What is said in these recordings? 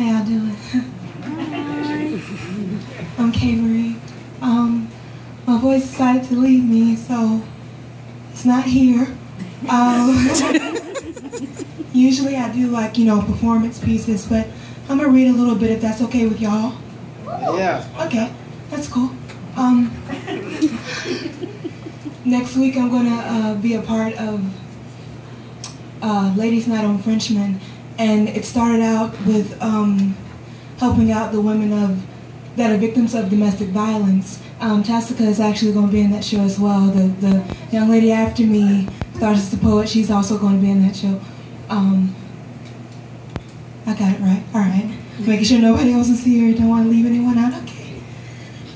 How y'all doing? I'm Kay Marie. My voice decided to leave me, so it's not here. Usually I do like, performance pieces, but I'm gonna read a little bit if that's okay with y'all. Yeah. Okay, that's cool. Next week I'm gonna be a part of Ladies' Night on Frenchmen, and it started out with helping out the women that are victims of domestic violence. Jessica is actually going to be in that show as well. The young lady after me, Starts the Poet, she's also going to be in that show. I got it right. All right. Making sure nobody else is here. Don't want to leave anyone out. Okay.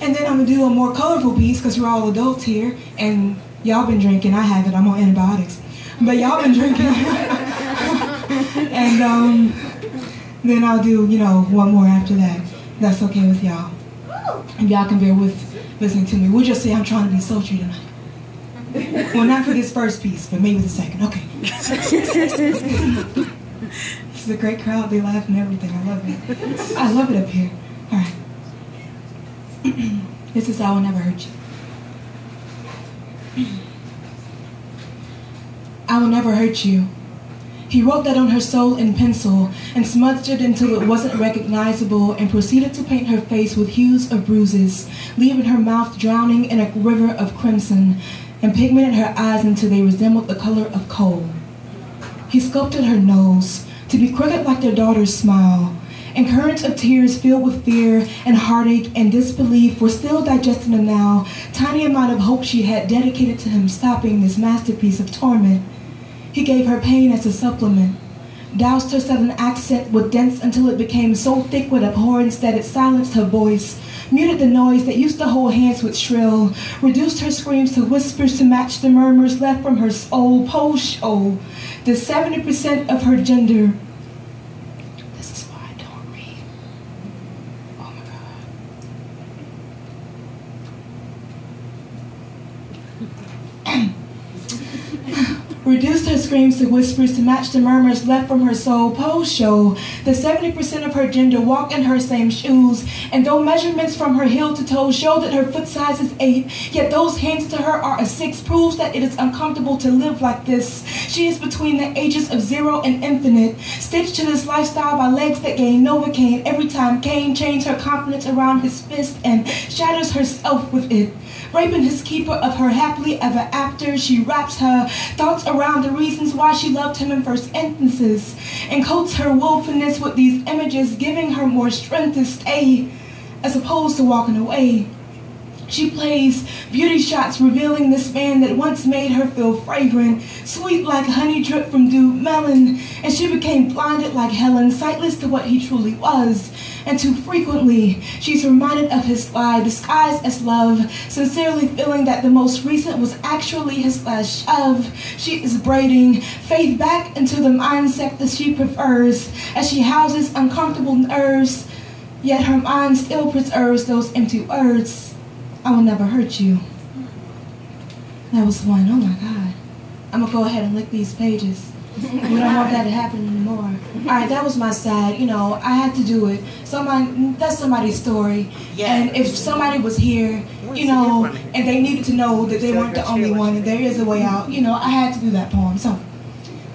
And then I'm going to do a more colorful piece because we're all adults here. And y'all been drinking. I haven't. I'm on antibiotics. But y'all been drinking. And then I'll do, one more after that. That's okay with y'all. And y'all can bear with listening to me. We'll just say I'm trying to be sultry tonight. Well, not for this first piece, but maybe the second. Okay. This is a great crowd. They laugh and everything. I love it. I love it up here. All right. This is I Will Never Hurt You. I will never hurt you. He wrote that on her soul in pencil and smudged it until it wasn't recognizable and proceeded to paint her face with hues of bruises, leaving her mouth drowning in a river of crimson and pigmented her eyes until they resembled the color of coal. He sculpted her nose to be crooked like their daughter's smile, and currents of tears filled with fear and heartache and disbelief were still digesting the now tiny amount of hope she had dedicated to him stopping this masterpiece of torment. He gave her pain as a supplement, doused her southern accent with dents until it became so thick with abhorrence that it silenced her voice, muted the noise that used to hold hands with shrill, reduced her screams to whispers to match the murmurs left from her soul post-show, the 70% of her gender. This is why I don't read. Oh my God. Reduced her screams to whispers to match the murmurs left from her soul post-show. The 70% of her gender walk in her same shoes, and though measurements from her heel to toe show that her foot size is 8, yet those hands to her are a 6 proves that it is uncomfortable to live like this. She is between the ages of 0 and infinite, stitched to this lifestyle by legs that gain Novocaine every time Cain chains her confidence around his fist and shatters herself with it. Raping his keeper of her happily ever after, she wraps her thoughts around the reasons why she loved him in first instances, and coats her willfulness with these images, giving her more strength to stay, as opposed to walking away. She plays beauty shots revealing this man that once made her feel fragrant, sweet like honey drip from dew melon, and she became blinded like Helen, sightless to what he truly was. And too frequently, she's reminded of his lie, disguised as love, sincerely feeling that the most recent was actually his last shove. She is braiding faith back into the mindset that she prefers, as she houses uncomfortable nerves, yet her mind still preserves those empty words. I will never hurt you. That was one. Oh my God. I'm gonna go ahead and lick these pages. We don't want that to happen anymore. All right, that was my side. I had to do it. That's somebody's story. Yeah. And if somebody was here, and they needed to know that they weren't the only one, and there is a way out, I had to do that poem. So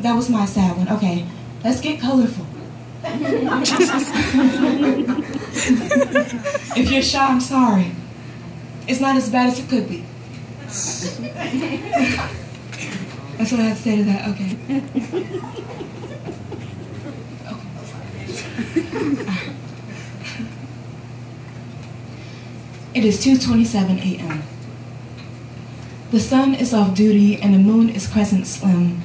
that was my sad one. Okay, let's get colorful. If you're shy, I'm sorry. It's not as bad as it could be. That's what I have to say to that. Okay. It is 2:27 a.m. The sun is off duty and the moon is crescent slim.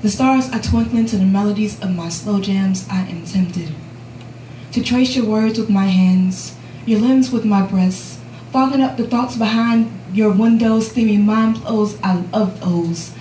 The stars are twinkling to the melodies of my slow jams. I am tempted to trace your words with my hands, your limbs with my breasts, fogging up the thoughts behind your windows, steamy mind blows. I love those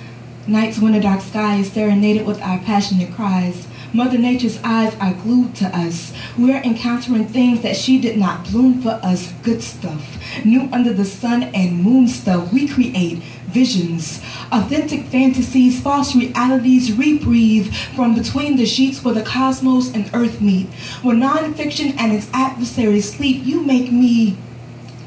nights when the dark sky is serenaded with our passionate cries. Mother Nature's eyes are glued to us. We're encountering things that she did not bloom for us. Good stuff, new under the sun and moon stuff. We create visions, authentic fantasies, false realities rebreathe from between the sheets where the cosmos and earth meet. Where nonfiction and its adversaries sleep, you make me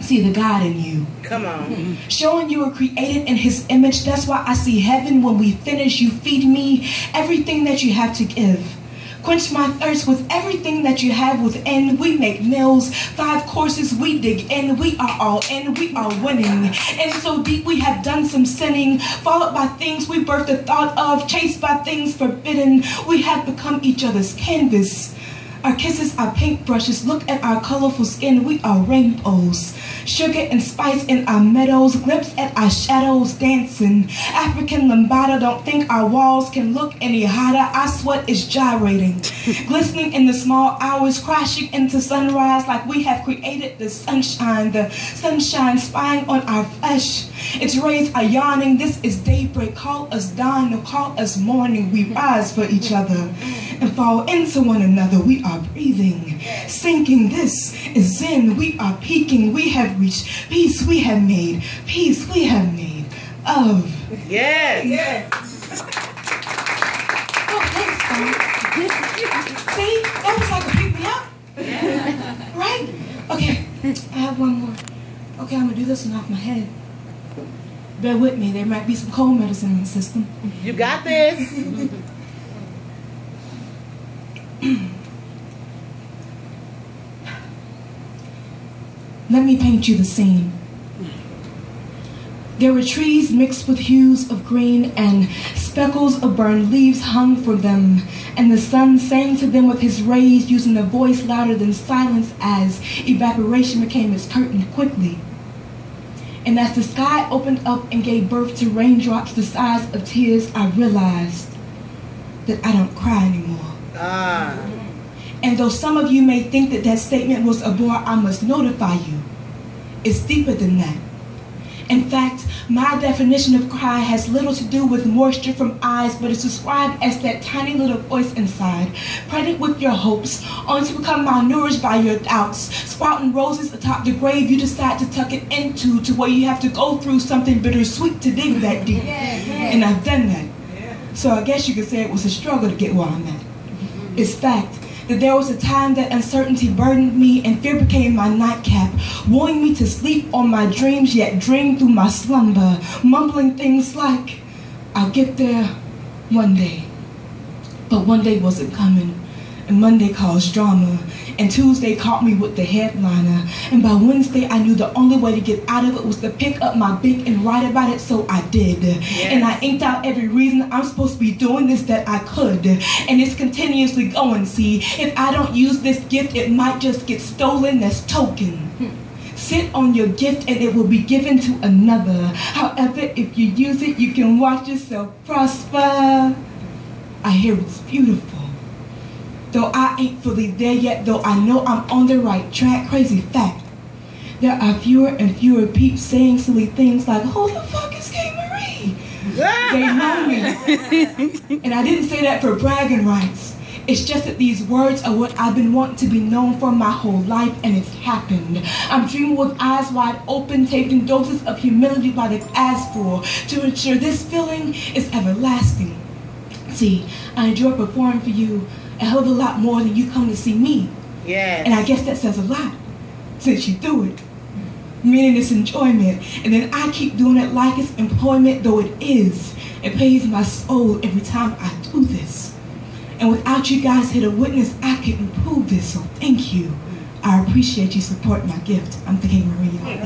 see the God in you. Come on. Showing you were created in his image. That's why I see heaven when we finish. You feed me everything that you have to give. Quench my thirst with everything that you have within. We make meals, 5 courses, we dig in. We are all in, we are winning. And so deep we have done some sinning, followed by things we birthed the thought of, chased by things forbidden. We have become each other's canvas. Our kisses are paintbrushes. Look at our colorful skin. We are rainbows. Sugar and spice in our meadows. Glimpse at our shadows dancing. African lambada. Don't think our walls can look any hotter. Our sweat is gyrating. Glistening in the small hours. Crashing into sunrise like we have created the sunshine. The sunshine spying on our flesh. Its rays are yawning. This is daybreak. Call us dawn or call us morning. We rise for each other and fall into one another. We are breathing, sinking. This is Zen. We are peaking. We have reached peace. We have made peace. We have made of. Yes. Yes. Oh, thanks, God. See, that was like a pick me up. Yeah. Right? Okay, I have one more. Okay, I'm gonna do this one off my head. Bear with me. There might be some cold medicine in the system. You got this. Let me paint you the scene. There were trees mixed with hues of green, and speckles of burned leaves hung from them, and the sun sang to them with his rays, using a voice louder than silence as evaporation became its curtain quickly. And as the sky opened up and gave birth to raindrops the size of tears, I realized that I don't cry anymore. And though some of you may think that that statement was a bore, I must notify you, it's deeper than that. In fact, my definition of cry has little to do with moisture from eyes, but is described as that tiny little voice inside, pregnant with your hopes, only to become malnourished by your doubts, sprouting roses atop the grave you decide to tuck it into, to where you have to go through something bittersweet to dig that deep. And I've done that. So I guess you could say it was a struggle to get where I'm at. It's fact that there was a time that uncertainty burdened me and fear became my nightcap, wooing me to sleep on my dreams, yet dream through my slumber, mumbling things like, I'll get there one day. But one day wasn't coming, and Monday caused drama, and Tuesday caught me with the headliner, and by Wednesday I knew the only way to get out of it was to pick up my Bic and write about it, so I did. Yes. And I inked out every reason I'm supposed to be doing this that I could, and it's continuously going. See, if I don't use this gift, it might just get stolen. That's token. Sit on your gift and it will be given to another. However, if you use it, you can watch yourself prosper. I hear it's beautiful. Though I ain't fully there yet, though I know I'm on the right track. Crazy fact, there are fewer and fewer peeps saying silly things like, who the fuck is K. Marie? They know me. And I didn't say that for bragging rights. It's just that these words are what I've been wanting to be known for my whole life, and it's happened. I'm dreaming with eyes wide open, taking doses of humility by the glassful to ensure this feeling is everlasting. See, I enjoy performing for you a hell of a lot more than you come to see me. Yes. And I guess that says a lot, since you do it. Meaning it's enjoyment. And then I keep doing it like it's employment, though it is. It pays my soul every time I do this. And without you guys here to witness, I couldn't prove this, so thank you. I appreciate you supporting my gift. I'm thinking Maria.